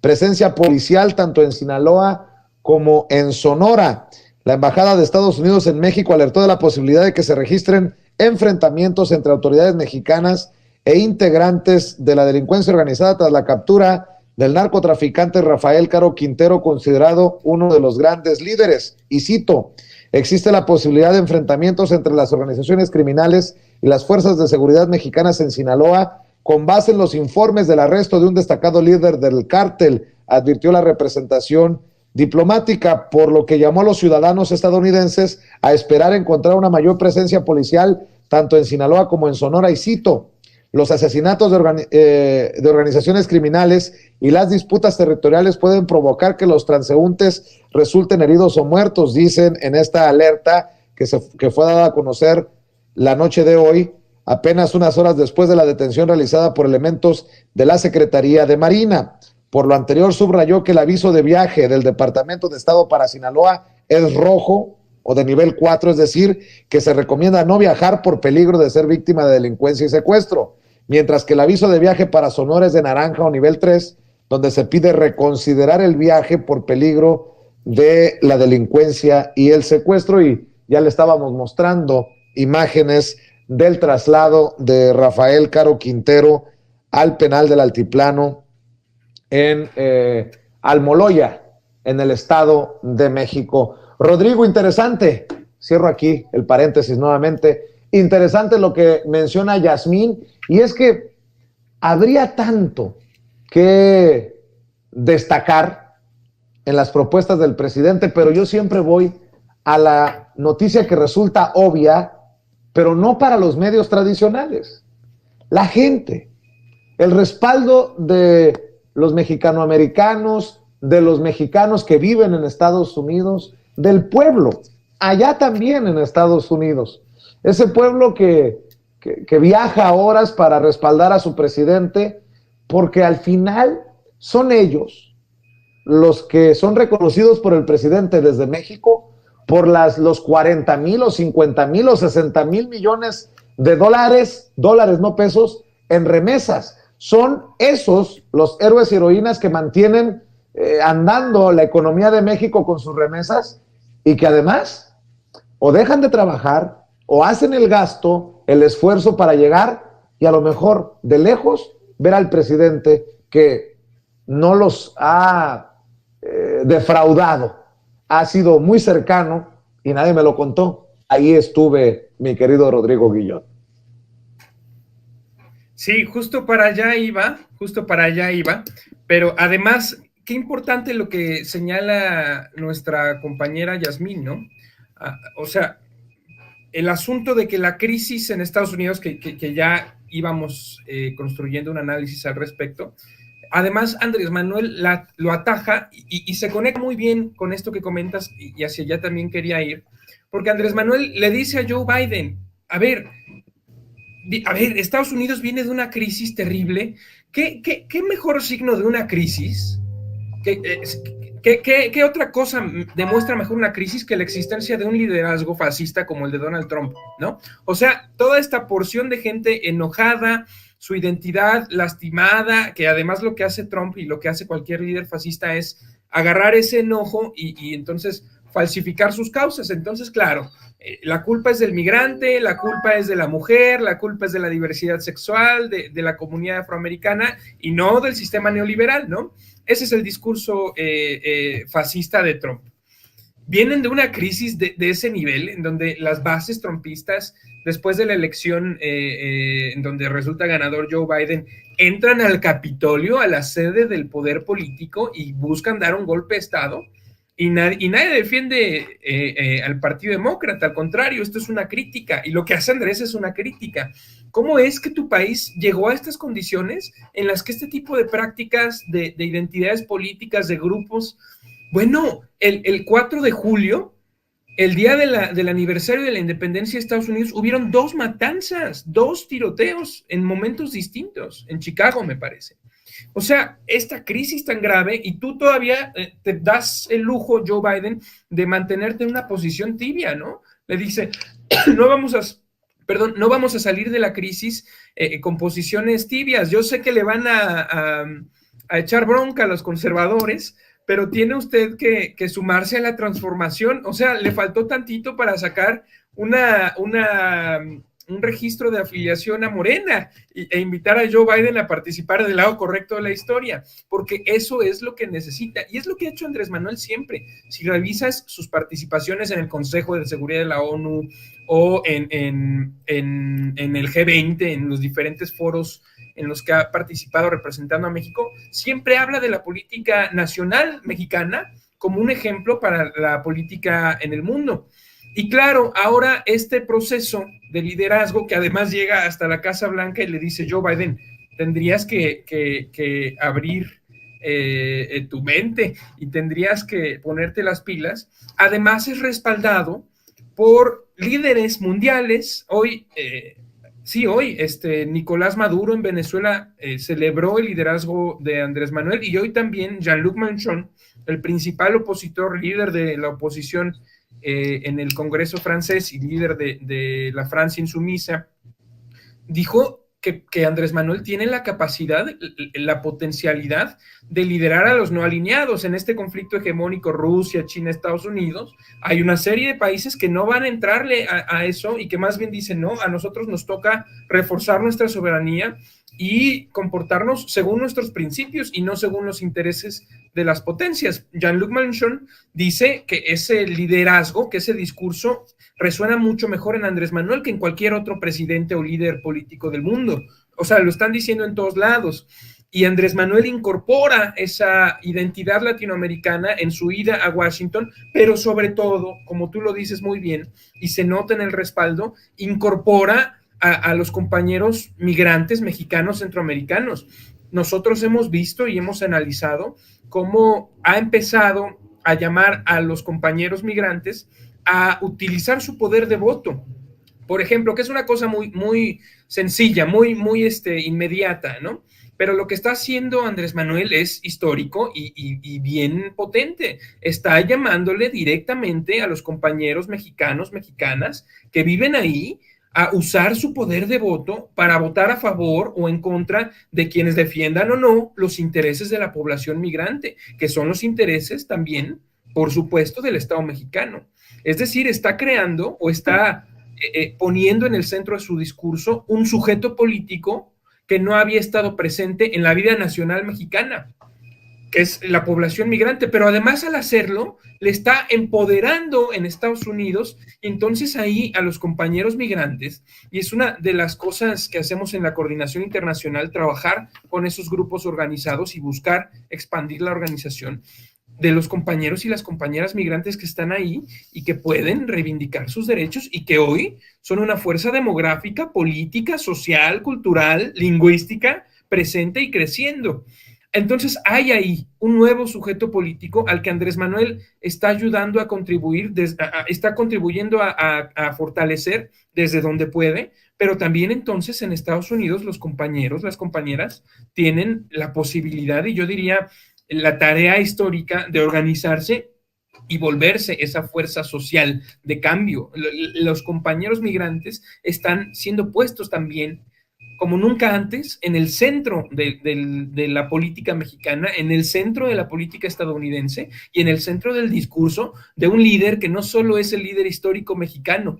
A: presencia policial tanto en Sinaloa como en Sonora. La Embajada de Estados Unidos en México alertó de la posibilidad de que se registren enfrentamientos entre autoridades mexicanas e integrantes de la delincuencia organizada tras la captura del narcotraficante Rafael Caro Quintero, considerado uno de los grandes líderes. Y cito, existe la posibilidad de enfrentamientos entre las organizaciones criminales y las fuerzas de seguridad mexicanas en Sinaloa con base en los informes del arresto de un destacado líder del cártel, advirtió la representación diplomática, por lo que llamó a los ciudadanos estadounidenses a esperar encontrar una mayor presencia policial tanto en Sinaloa como en Sonora. Y cito, los asesinatos de organizaciones criminales y las disputas territoriales pueden provocar que los transeúntes resulten heridos o muertos, dicen en esta alerta que fue dada a conocer la noche de hoy, apenas unas horas después de la detención realizada por elementos de la Secretaría de Marina. Por lo anterior, subrayó que el aviso de viaje del Departamento de Estado para Sinaloa es rojo o de nivel 4, es decir, que se recomienda no viajar por peligro de ser víctima de delincuencia y secuestro, mientras que el aviso de viaje para Sonora es de naranja o nivel 3, donde se pide reconsiderar el viaje por peligro de la delincuencia y el secuestro, y ya le estábamos mostrando imágenes del traslado de Rafael Caro Quintero al penal del Altiplano en Almoloya, en el Estado de México. Rodrigo, interesante, cierro aquí el paréntesis nuevamente, interesante lo que menciona Yasmín, y es que habría tanto que destacar en las propuestas del presidente, pero yo siempre voy a la noticia que resulta obvia, pero no para los medios tradicionales. La gente, el respaldo de los mexicanoamericanos, de los mexicanos que viven en Estados Unidos, del pueblo, allá también en Estados Unidos. Ese pueblo que viaja horas para respaldar a su presidente, porque al final son ellos los que son reconocidos por el presidente desde México por los 40,000 o 50,000 o 60,000 millones de dólares, no pesos, en remesas. Son esos los héroes y heroínas que mantienen andando la economía de México con sus remesas, y que además o dejan de trabajar o hacen el gasto, el esfuerzo para llegar y a lo mejor de lejos ver al presidente que no los ha defraudado. Ha sido muy cercano y nadie me lo contó. Ahí estuve, mi querido Rodrigo Guillot.
C: Sí, justo para allá iba, pero además, qué importante lo que señala nuestra compañera Yasmín, ¿no? O sea, el asunto de que la crisis en Estados Unidos, que ya íbamos construyendo un análisis al respecto, además Andrés Manuel lo ataja y se conecta muy bien con esto que comentas, y hacia allá también quería ir, porque Andrés Manuel le dice a Joe Biden, a ver, Estados Unidos viene de una crisis terrible. ¿Qué mejor signo de una crisis? ¿Qué otra cosa demuestra mejor una crisis que la existencia de un liderazgo fascista como el de Donald Trump, ¿no? O sea, toda esta porción de gente enojada, su identidad lastimada, que además lo que hace Trump y lo que hace cualquier líder fascista es agarrar ese enojo y entonces falsificar sus causas. Entonces, claro, la culpa es del migrante, la culpa es de la mujer, la culpa es de la diversidad sexual, de la comunidad afroamericana y no del sistema neoliberal, ¿no? Ese es el discurso fascista de Trump. Vienen de una crisis de ese nivel, en donde las bases trumpistas, después de la elección en donde resulta ganador Joe Biden, entran al Capitolio, a la sede del poder político, y buscan dar un golpe de Estado, y nadie defiende al Partido Demócrata. Al contrario, esto es una crítica, y lo que hace Andrés es una crítica. ¿Cómo es que tu país llegó a estas condiciones en las que este tipo de prácticas de identidades políticas, de grupos? Bueno, el 4 de julio, el día del aniversario de la independencia de Estados Unidos, hubieron 2 matanzas, 2 tiroteos en momentos distintos, en Chicago, me parece. O sea, esta crisis tan grave, y tú todavía te das el lujo, Joe Biden, de mantenerte en una posición tibia, ¿no? Le dice, no vamos a salir de la crisis con posiciones tibias. Yo sé que le van a echar bronca a los conservadores, pero tiene usted que sumarse a la transformación. O sea, le faltó tantito para sacar un registro de afiliación a Morena e invitar a Joe Biden a participar del lado correcto de la historia, porque eso es lo que necesita, y es lo que ha hecho Andrés Manuel siempre. Si revisas sus participaciones en el Consejo de Seguridad de la ONU o en el G20, en los diferentes foros en los que ha participado representando a México, siempre habla de la política nacional mexicana como un ejemplo para la política en el mundo. Y claro, ahora este proceso de liderazgo, que además llega hasta la Casa Blanca y le dice Joe Biden, tendrías que abrir tu mente y tendrías que ponerte las pilas. Además es respaldado por líderes mundiales. Hoy Nicolás Maduro en Venezuela celebró el liderazgo de Andrés Manuel, y hoy también Jean-Luc Mélenchon, el principal opositor, líder de la oposición en el Congreso francés y líder de la Francia insumisa, dijo que Andrés Manuel tiene la capacidad, la potencialidad de liderar a los no alineados en este conflicto hegemónico Rusia, China, Estados Unidos. Hay una serie de países que no van a entrarle a eso y que más bien dicen, no, a nosotros nos toca reforzar nuestra soberanía y comportarnos según nuestros principios y no según los intereses de las potencias. Jean-Luc Mélenchon dice que ese liderazgo, que ese discurso resuena mucho mejor en Andrés Manuel que en cualquier otro presidente o líder político del mundo. O sea, lo están diciendo en todos lados. Y Andrés Manuel incorpora esa identidad latinoamericana en su ida a Washington, pero sobre todo, como tú lo dices muy bien, y se nota en el respaldo, incorpora a los compañeros migrantes mexicanos, centroamericanos. Nosotros hemos visto y hemos analizado cómo ha empezado a llamar a los compañeros migrantes a utilizar su poder de voto. Por ejemplo, que es una cosa muy, muy sencilla, muy inmediata, ¿no? Pero lo que está haciendo Andrés Manuel es histórico y bien potente. Está llamándole directamente a los compañeros mexicanos, mexicanas que viven ahí a usar su poder de voto para votar a favor o en contra de quienes defiendan o no los intereses de la población migrante, que son los intereses también, por supuesto, del Estado mexicano. Es decir, está creando o está poniendo en el centro de su discurso un sujeto político que no había estado presente en la vida nacional mexicana, que es la población migrante, pero además al hacerlo le está empoderando en Estados Unidos, y entonces ahí a los compañeros migrantes, y es una de las cosas que hacemos en la coordinación internacional, trabajar con esos grupos organizados y buscar expandir la organización de los compañeros y las compañeras migrantes que están ahí y que pueden reivindicar sus derechos y que hoy son una fuerza demográfica, política, social, cultural, lingüística, presente y creciendo. Entonces hay ahí un nuevo sujeto político al que Andrés Manuel está ayudando a contribuir, está contribuyendo a fortalecer desde donde puede, pero también entonces en Estados Unidos los compañeros, las compañeras tienen la posibilidad y yo diría la tarea histórica de organizarse y volverse esa fuerza social de cambio. Los compañeros migrantes están siendo puestos también como nunca antes, en el centro de la política mexicana, en el centro de la política estadounidense y en el centro del discurso de un líder que no solo es el líder histórico mexicano,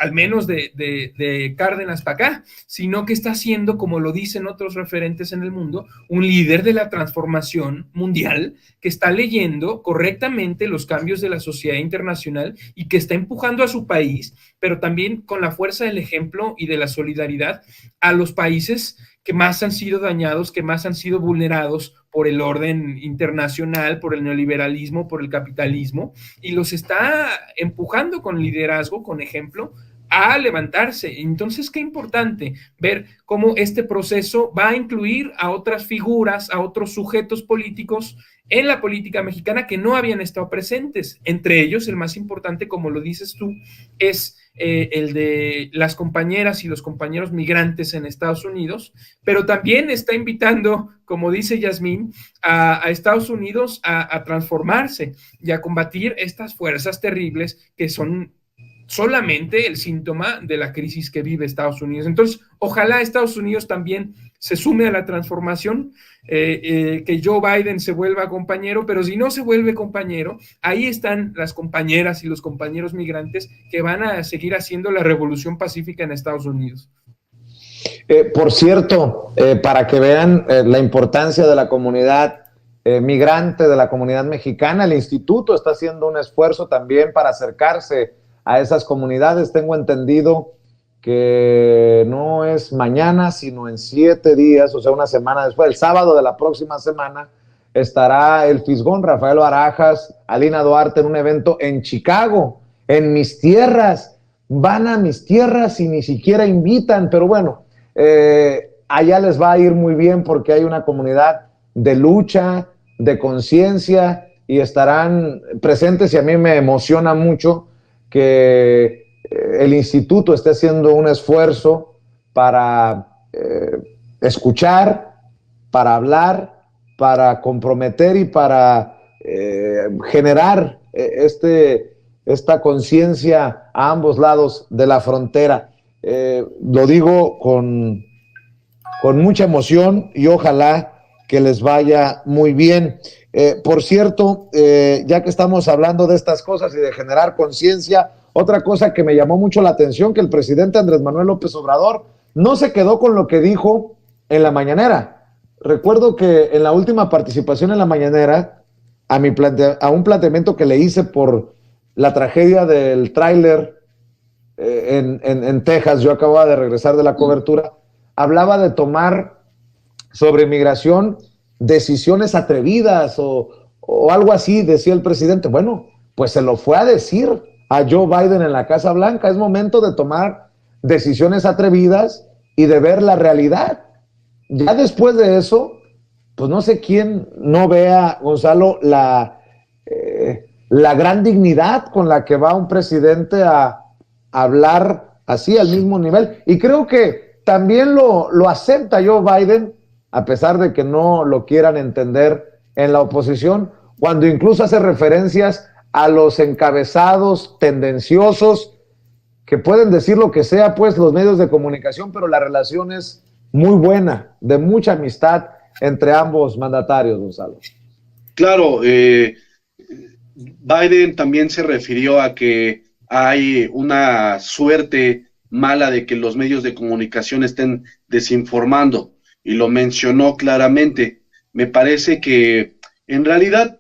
C: al menos de Cárdenas para acá, sino que está siendo, como lo dicen otros referentes en el mundo, un líder de la transformación mundial que está leyendo correctamente los cambios de la sociedad internacional y que está empujando a su país, pero también con la fuerza del ejemplo y de la solidaridad a los países que más han sido dañados, que más han sido vulnerados por el orden internacional, por el neoliberalismo, por el capitalismo, y los está empujando con liderazgo, con ejemplo, a levantarse. Entonces, qué importante ver cómo este proceso va a incluir a otras figuras, a otros sujetos políticos en la política mexicana que no habían estado presentes. Entre ellos, el más importante, como lo dices tú, es el de las compañeras y los compañeros migrantes en Estados Unidos, pero también está invitando, como dice Yasmín, a Estados Unidos a transformarse y a combatir estas fuerzas terribles que son solamente el síntoma de la crisis que vive Estados Unidos. Entonces, ojalá Estados Unidos también se sume a la transformación, que Joe Biden se vuelva compañero, pero si no se vuelve compañero, ahí están las compañeras y los compañeros migrantes que van a seguir haciendo la revolución pacífica en Estados Unidos.
A: Por cierto, para que vean la importancia de la comunidad migrante, de la comunidad mexicana, el instituto está haciendo un esfuerzo también para acercarse a esas comunidades. Tengo entendido que no es mañana, sino en 7 días, o sea, una semana después, el sábado de la próxima semana, estará el Fisgón Rafael Barajas, Alina Duarte en un evento en Chicago, en mis tierras. Van a mis tierras y ni siquiera invitan, pero bueno, allá les va a ir muy bien porque hay una comunidad de lucha, de conciencia y estarán presentes, y a mí me emociona mucho que el instituto esté haciendo un esfuerzo para escuchar, para hablar, para comprometer y para generar esta conciencia a ambos lados de la frontera. Lo digo con con mucha emoción y ojalá que les vaya muy bien. Por cierto, ya que estamos hablando de estas cosas y de generar conciencia, otra cosa que me llamó mucho la atención, que el presidente Andrés Manuel López Obrador no se quedó con lo que dijo en la mañanera. Recuerdo que en la última participación en la mañanera, a un planteamiento que le hice por la tragedia del tráiler en Texas, yo acababa de regresar de la cobertura, hablaba de tomar sobre migración decisiones atrevidas o algo así, decía el presidente. Bueno, pues se lo fue a decir a Joe Biden en la Casa Blanca. Es momento de tomar decisiones atrevidas y de ver la realidad. Ya después de eso, pues no sé quién no vea, Gonzalo, la gran dignidad con la que va un presidente a hablar así al mismo nivel. Y creo que también lo acepta Joe Biden, a pesar de que no lo quieran entender en la oposición, cuando incluso hace referencias a los encabezados tendenciosos que pueden decir lo que sea, pues, los medios de comunicación, pero la relación es muy buena, de mucha amistad entre ambos mandatarios, Gonzalo.
D: Claro, Biden también se refirió a que hay una suerte mala de que los medios de comunicación estén desinformando, y lo mencionó claramente. Me parece que en realidad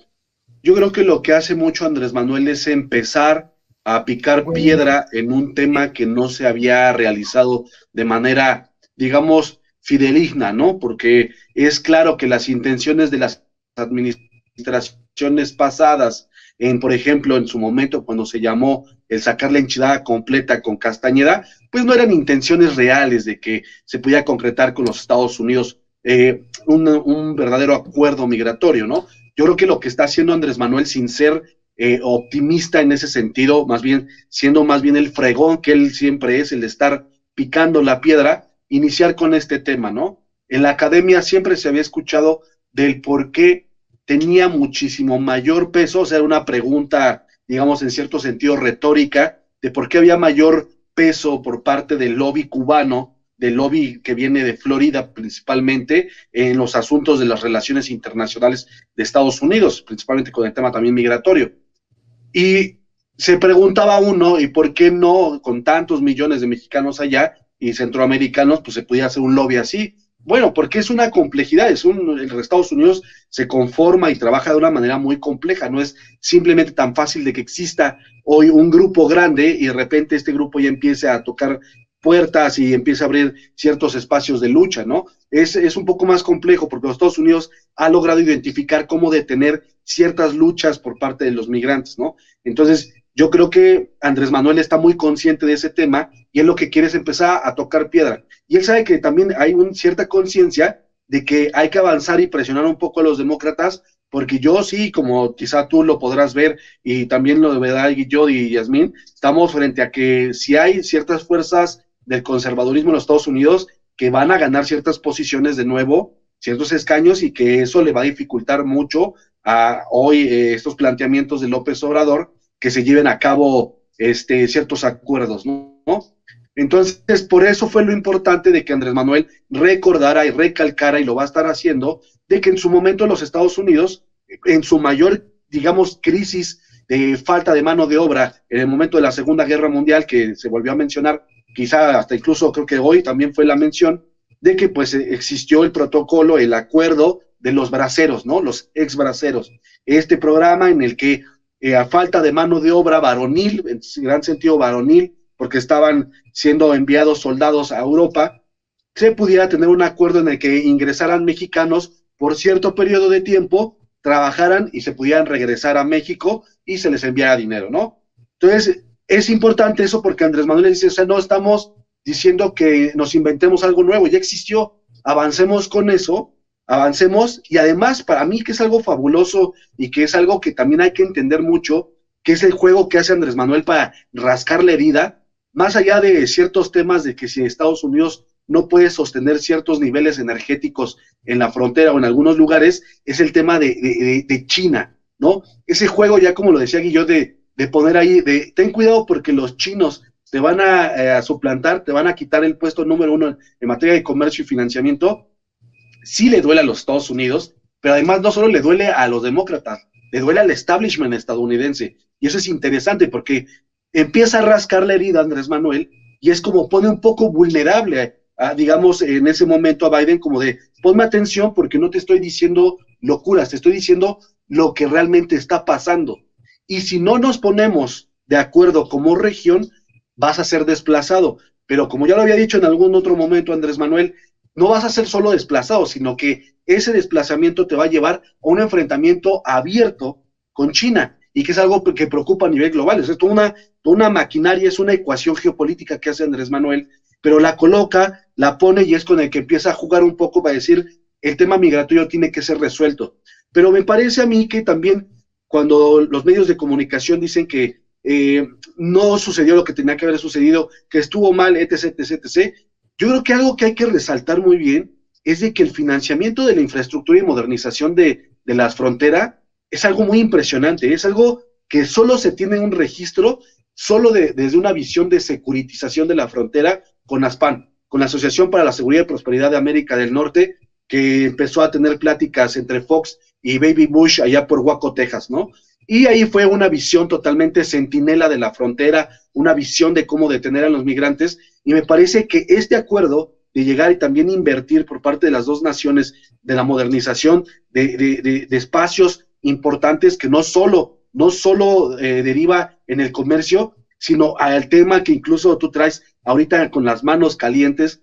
D: yo creo que lo que hace mucho Andrés Manuel es empezar a picar piedra en un tema que no se había realizado de manera, digamos, fidedigna, ¿no? Porque es claro que las intenciones de las administraciones pasadas, por ejemplo, en su momento cuando se llamó el sacar la enchilada completa con Castañeda, pues no eran intenciones reales de que se pudiera concretar con los Estados Unidos un verdadero acuerdo migratorio, ¿no? Yo creo que lo que está haciendo Andrés Manuel, sin ser optimista en ese sentido, más bien siendo más bien el fregón que él siempre es, el de estar picando la piedra, iniciar con este tema, ¿no? En la academia siempre se había escuchado del por qué tenía muchísimo mayor peso, o sea, era una pregunta, digamos, en cierto sentido retórica, de por qué había mayor peso por parte del lobby cubano, del lobby que viene de Florida principalmente, en los asuntos de las relaciones internacionales de Estados Unidos, principalmente con el tema también migratorio. Y se preguntaba uno, ¿y por qué no, con tantos millones de mexicanos allá y centroamericanos, pues se podía hacer un lobby así? Bueno, porque es una complejidad, el Estados Unidos se conforma y trabaja de una manera muy compleja, no es simplemente tan fácil de que exista hoy un grupo grande y de repente este grupo ya empiece a tocar puertas y empiece a abrir ciertos espacios de lucha, ¿no? Es un poco más complejo porque los Estados Unidos ha logrado identificar cómo detener ciertas luchas por parte de los migrantes, ¿no? Entonces, yo creo que Andrés Manuel está muy consciente de ese tema y él lo que quiere es empezar a tocar piedra. Y él sabe que también hay una cierta conciencia de que hay que avanzar y presionar un poco a los demócratas, porque yo sí, como quizá tú lo podrás ver, y también lo de yo y Yasmín, estamos frente a que si hay ciertas fuerzas del conservadurismo en los Estados Unidos que van a ganar ciertas posiciones de nuevo, ciertos escaños, y que eso le va a dificultar mucho a hoy estos planteamientos de López Obrador, que se lleven a cabo ciertos acuerdos, ¿no? Entonces, por eso fue lo importante de que Andrés Manuel recordara y recalcara, y lo va a estar haciendo, de que en su momento los Estados Unidos, en su mayor, digamos, crisis de falta de mano de obra, en el momento de la Segunda Guerra Mundial, que se volvió a mencionar, quizá hasta incluso creo que hoy también fue la mención, de que pues existió el protocolo, el acuerdo de los braceros, ¿no? Los ex braceros. Este programa en el que a falta de mano de obra varonil, en gran sentido varonil, porque estaban siendo enviados soldados a Europa, se pudiera tener un acuerdo en el que ingresaran mexicanos por cierto periodo de tiempo, trabajaran y se pudieran regresar a México y se les enviara dinero, ¿no? Entonces, es importante eso porque Andrés Manuel dice, o sea, no estamos diciendo que nos inventemos algo nuevo, ya existió, avancemos con eso, avancemos, y además para mí que es algo fabuloso y que es algo que también hay que entender mucho, que es el juego que hace Andrés Manuel para rascar la herida, más allá de ciertos temas de que si Estados Unidos no puede sostener ciertos niveles energéticos en la frontera o en algunos lugares, es el tema de China, ¿no? Ese juego ya como lo decía Guillot, de poner ahí, ten cuidado porque los chinos te van a suplantar, te van a quitar el puesto número 1 en materia de comercio y financiamiento, sí le duele a los Estados Unidos, pero además no solo le duele a los demócratas, le duele al establishment estadounidense. Y eso es interesante porque empieza a rascar la herida Andrés Manuel y es como pone un poco vulnerable, digamos, en ese momento a Biden, como de, ponme atención porque no te estoy diciendo locuras, te estoy diciendo lo que realmente está pasando. Y si no nos ponemos de acuerdo como región, vas a ser desplazado. Pero como ya lo había dicho en algún otro momento Andrés Manuel, no vas a ser solo desplazado, sino que ese desplazamiento te va a llevar a un enfrentamiento abierto con China, y que es algo que preocupa a nivel global. Es toda una maquinaria, es una ecuación geopolítica que hace Andrés Manuel, pero la coloca, la pone y es con el que empieza a jugar un poco para decir, el tema migratorio tiene que ser resuelto. Pero me parece a mí que también cuando los medios de comunicación dicen que no sucedió lo que tenía que haber sucedido, que estuvo mal, etc., etc., etc., yo creo que algo que hay que resaltar muy bien es de que el financiamiento de la infraestructura y modernización de las fronteras es algo muy impresionante, es algo que solo se tiene un registro, solo desde una visión de securitización de la frontera con ASPAN, con la Asociación para la Seguridad y Prosperidad de América del Norte, que empezó a tener pláticas entre Fox y Baby Bush allá por Waco, Texas, ¿no? Y ahí fue una visión totalmente centinela de la frontera, una visión de cómo detener a los migrantes, y me parece que este acuerdo de llegar y también invertir por parte de las dos naciones de la modernización de espacios importantes que no solo deriva en el comercio, sino al tema que incluso tú traes ahorita con las manos calientes,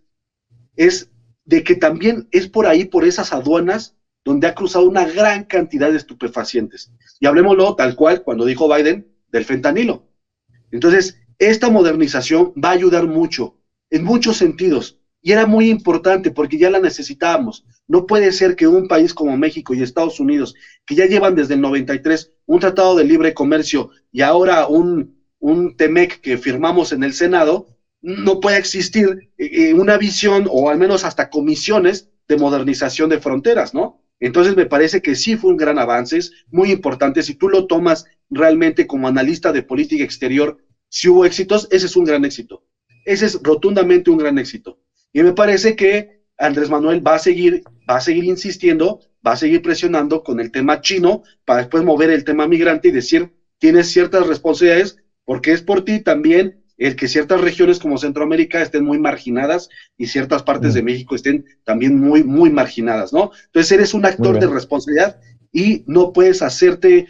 D: es de que también es por ahí, por esas aduanas, donde ha cruzado una gran cantidad de estupefacientes. Y hablemoslo tal cual, cuando dijo Biden, del fentanilo. Entonces, esta modernización va a ayudar mucho, en muchos sentidos, y era muy importante porque ya la necesitábamos. No puede ser que un país como México y Estados Unidos, que ya llevan desde el 93 un tratado de libre comercio y ahora un TEMEC que firmamos en el Senado, no puede existir una visión o al menos hasta comisiones de modernización de fronteras, ¿no? Entonces me parece que sí fue un gran avance, es muy importante. Si tú lo tomas realmente como analista de política exterior, si hubo éxitos, ese es un gran éxito. Ese es rotundamente un gran éxito. Y me parece que Andrés Manuel va a seguir insistiendo, va a seguir presionando con el tema chino para después mover el tema migrante y decir, tienes ciertas responsabilidades porque es por ti también el que ciertas regiones como Centroamérica estén muy marginadas y ciertas partes de México estén también muy, muy marginadas, ¿no? Entonces eres un actor de responsabilidad y no puedes hacerte,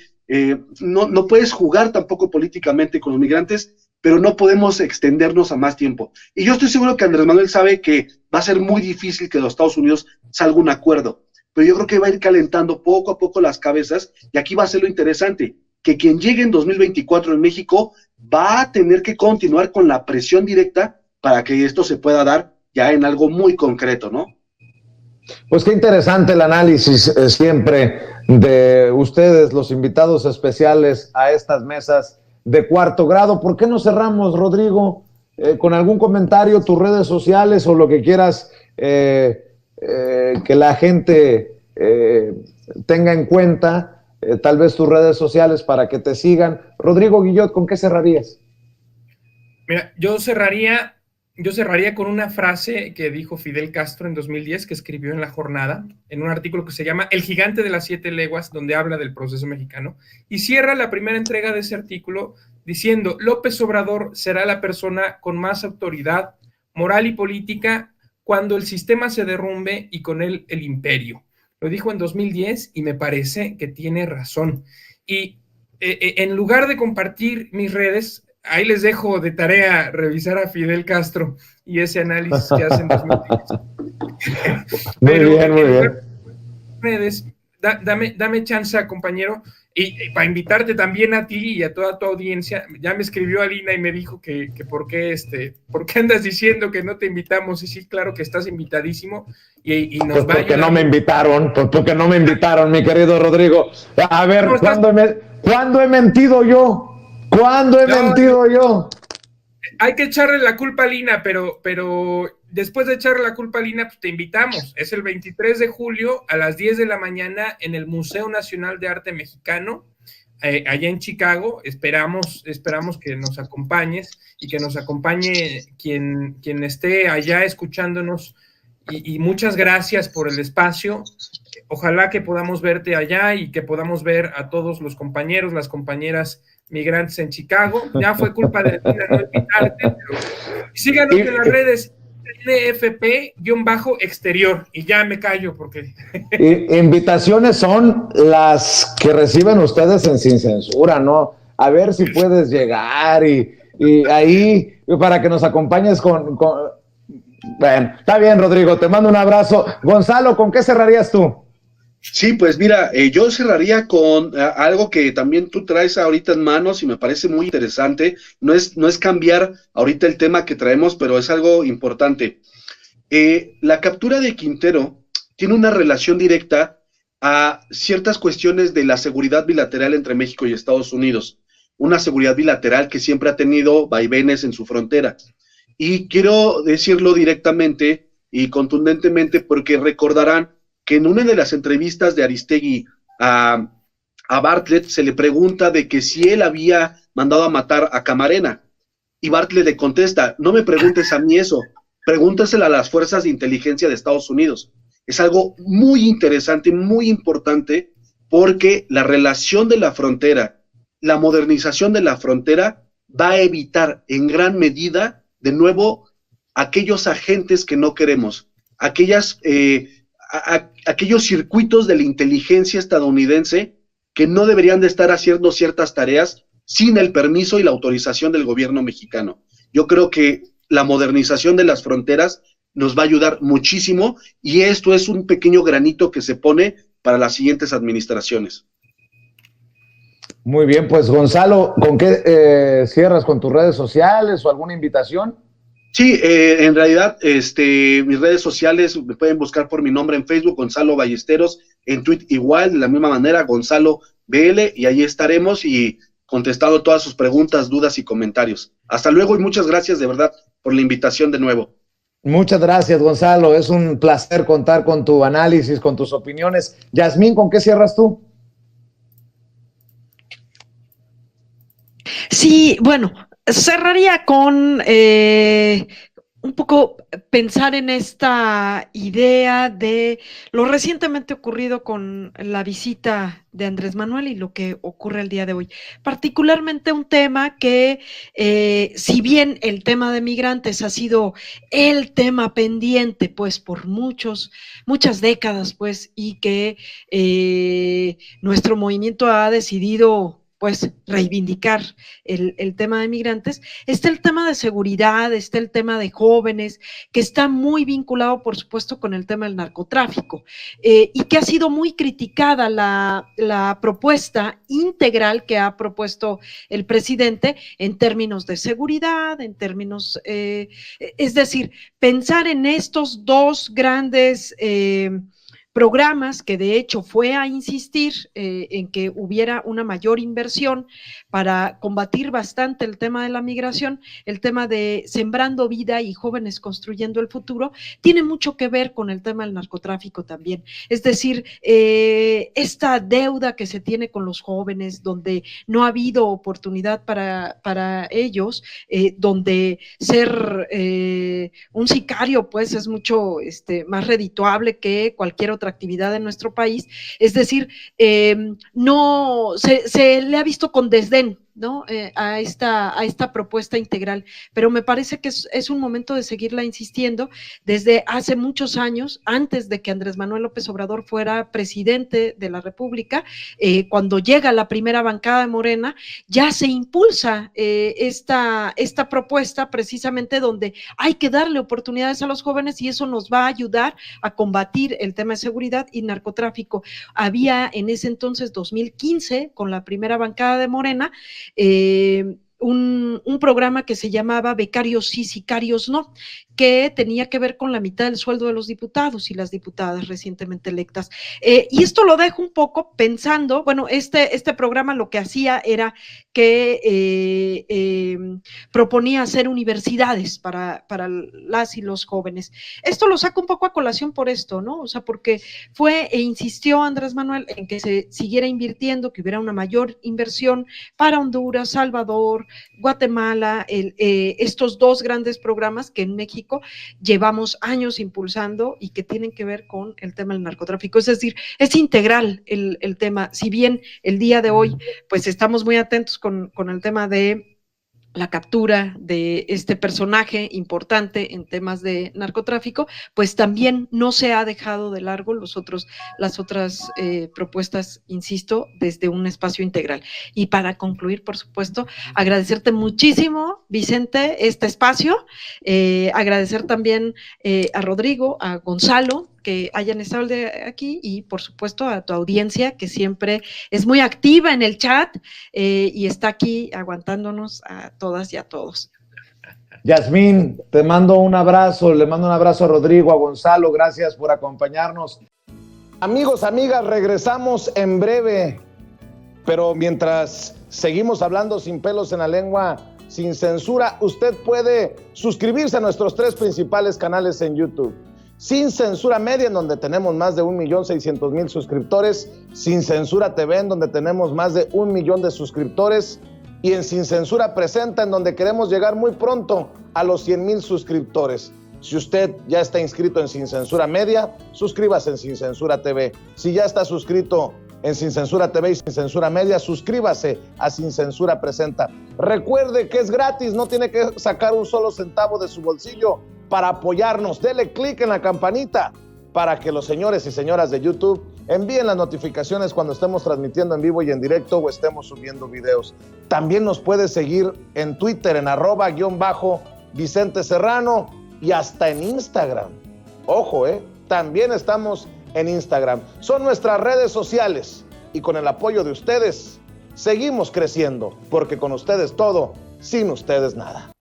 D: no puedes jugar tampoco políticamente con los migrantes, pero no podemos extendernos a más tiempo. Y yo estoy seguro que Andrés Manuel sabe que va a ser muy difícil que los Estados Unidos salga un acuerdo, pero yo creo que va a ir calentando poco a poco las cabezas y aquí va a ser lo interesante, que quien llegue en 2024 en México va a tener que continuar con la presión directa para que esto se pueda dar ya en algo muy concreto, ¿no?
A: Pues qué interesante el análisis siempre de ustedes, los invitados especiales a estas mesas de cuarto grado. ¿Por qué no cerramos, Rodrigo, con algún comentario, tus redes sociales o lo que quieras que la gente tenga en cuenta? Tal vez tus redes sociales para que te sigan. Rodrigo Guillot, ¿con qué cerrarías?
C: Mira, yo cerraría con una frase que dijo Fidel Castro en 2010, que escribió en La Jornada, en un artículo que se llama El gigante de las 7 leguas, donde habla del proceso mexicano, y cierra la primera entrega de ese artículo diciendo, López Obrador será la persona con más autoridad moral y política cuando el sistema se derrumbe y con él el imperio. Lo dijo en 2010 y me parece que tiene razón. Y en lugar de compartir mis redes, ahí les dejo de tarea revisar a Fidel Castro y ese análisis que hacen 2010.
A: Muy bien, muy bien.
C: Redes, dame chance, compañero, y para invitarte también a ti y a toda tu audiencia. Ya me escribió Alina y me dijo que por qué andas diciendo que no te invitamos, y sí, claro que estás invitadísimo y nos
A: pues porque no me invitaron, porque no me invitaron, mi querido Rodrigo. A ver, no, ¿cuándo he mentido yo? ¿Cuándo he mentido yo?
C: Hay que echarle la culpa a Lina, pero después de echarle la culpa a Lina, pues te invitamos. Es el 23 de julio a las 10 de la mañana en el Museo Nacional de Arte Mexicano. allá en Chicago. Esperamos que nos acompañes y que nos acompañe quien esté allá escuchándonos, y muchas gracias por el espacio. Ojalá que podamos verte allá y que podamos ver a todos los compañeros, las compañeras migrantes en Chicago. Ya fue culpa de Lina no invitarte, pero síganos en las redes NFP-exterior, y ya me callo porque...
A: Invitaciones son las que reciben ustedes en Sin Censura, ¿no? A ver si puedes llegar y ahí para que nos acompañes con... Bueno, está bien, Rodrigo, te mando un abrazo. Gonzalo, ¿con qué cerrarías tú?
D: Sí, pues mira, yo cerraría con algo que también tú traes ahorita en manos y me parece muy interesante. No es cambiar ahorita el tema que traemos, pero es algo importante. La captura de Quintero tiene una relación directa a ciertas cuestiones de la seguridad bilateral entre México y Estados Unidos. Una seguridad bilateral que siempre ha tenido vaivenes en su frontera. Y quiero decirlo directamente y contundentemente porque recordarán que en una de las entrevistas de Aristegui a Bartlett se le pregunta de que si él había mandado a matar a Camarena, y Bartlett le contesta: no me preguntes a mí eso, pregúntaselo a las fuerzas de inteligencia de Estados Unidos. Es algo muy interesante, muy importante, porque la relación de la frontera, la modernización de la frontera va a evitar en gran medida, de nuevo, aquellos agentes que no queremos, aquellos circuitos de la inteligencia estadounidense que no deberían de estar haciendo ciertas tareas sin el permiso y la autorización del gobierno mexicano. Yo creo que la modernización de las fronteras nos va a ayudar muchísimo, y esto es un pequeño granito que se pone para las siguientes administraciones.
A: Muy bien, pues Gonzalo, ¿con qué cierras? ¿Con tus redes sociales o alguna invitación?
D: Sí, en realidad, mis redes sociales me pueden buscar por mi nombre en Facebook, Gonzalo Ballesteros, en Twitter igual, de la misma manera, Gonzalo BL, y ahí estaremos y contestando todas sus preguntas, dudas y comentarios. Hasta luego y muchas gracias de verdad por la invitación de nuevo.
A: Muchas gracias, Gonzalo. Es un placer contar con tu análisis, con tus opiniones. Yasmín, ¿con qué cierras tú?
B: Sí, bueno, cerraría con un poco pensar en esta idea de lo recientemente ocurrido con la visita de Andrés Manuel y lo que ocurre el día de hoy. Particularmente un tema que, si bien el tema de migrantes ha sido el tema pendiente, pues, por muchas décadas, pues, y que nuestro movimiento ha decidido, pues, reivindicar el tema de migrantes, está el tema de seguridad, está el tema de jóvenes, que está muy vinculado, por supuesto, con el tema del narcotráfico, y que ha sido muy criticada la propuesta integral que ha propuesto el presidente en términos de seguridad, en términos, es decir, pensar en estos dos grandes programas, que de hecho fue a insistir en que hubiera una mayor inversión para combatir bastante el tema de la migración, el tema de Sembrando Vida y Jóvenes Construyendo el Futuro, tiene mucho que ver con el tema del narcotráfico también. Es decir, esta deuda que se tiene con los jóvenes, donde no ha habido oportunidad para ellos, donde ser un sicario, pues, es mucho más redituable que cualquier otra actividad en nuestro país. Es decir, no se le ha visto con desdén, ¿no? A esta propuesta integral, pero me parece que es un momento de seguirla insistiendo. Desde hace muchos años, antes de que Andrés Manuel López Obrador fuera presidente de la República, cuando llega la primera bancada de Morena, ya se impulsa esta propuesta, precisamente donde hay que darle oportunidades a los jóvenes, y eso nos va a ayudar a combatir el tema de seguridad y narcotráfico. Había en ese entonces, 2015, con la primera bancada de Morena, un programa que se llamaba Becarios sí, sicarios no, que tenía que ver con la mitad del sueldo de los diputados y las diputadas recientemente electas. Y esto lo dejo un poco pensando, bueno, este programa lo que hacía era que proponía hacer universidades para las y los jóvenes. Esto lo saco un poco a colación por esto, ¿no? O sea, porque fue e insistió Andrés Manuel en que se siguiera invirtiendo, que hubiera una mayor inversión para Honduras, Salvador, Guatemala, estos dos grandes programas que en México llevamos años impulsando y que tienen que ver con el tema del narcotráfico. Es decir, es integral el tema. Si bien el día de hoy, pues estamos muy atentos con el tema de la captura de este personaje importante en temas de narcotráfico, pues también no se ha dejado de largo las otras propuestas, insisto, desde un espacio integral. Y para concluir, por supuesto, agradecerte muchísimo, Vicente, este espacio, agradecer también a Rodrigo, a Gonzalo, que hayan estado aquí, y por supuesto a tu audiencia, que siempre es muy activa en el chat y está aquí aguantándonos a todas y a todos.
A: Yasmín, te mando un abrazo, le mando un abrazo a Rodrigo, a Gonzalo, gracias por acompañarnos. Amigos, amigas, regresamos en breve, pero mientras seguimos hablando sin pelos en la lengua, sin censura, usted puede suscribirse a nuestros 3 principales canales en YouTube. Sin Censura Media, en donde tenemos más de 1,600,000 suscriptores, Sin Censura TV, en donde tenemos más de 1 millón de suscriptores, y en Sin Censura Presenta, en donde queremos llegar muy pronto a los 100,000 suscriptores. Si usted ya está inscrito en Sin Censura Media, suscríbase en Sin Censura TV. Si ya está suscrito en Sin Censura TV y Sin Censura Media, suscríbase a Sin Censura Presenta. Recuerde que es gratis, no tiene que sacar un solo centavo de su bolsillo para apoyarnos. Dele clic en la campanita para que los señores y señoras de YouTube envíen las notificaciones cuando estemos transmitiendo en vivo y en directo o estemos subiendo videos. También nos puede seguir en Twitter en @Vicente Serrano y hasta en Instagram. Ojo, también estamos en Instagram. Son nuestras redes sociales y con el apoyo de ustedes seguimos creciendo, porque con ustedes todo, sin ustedes nada.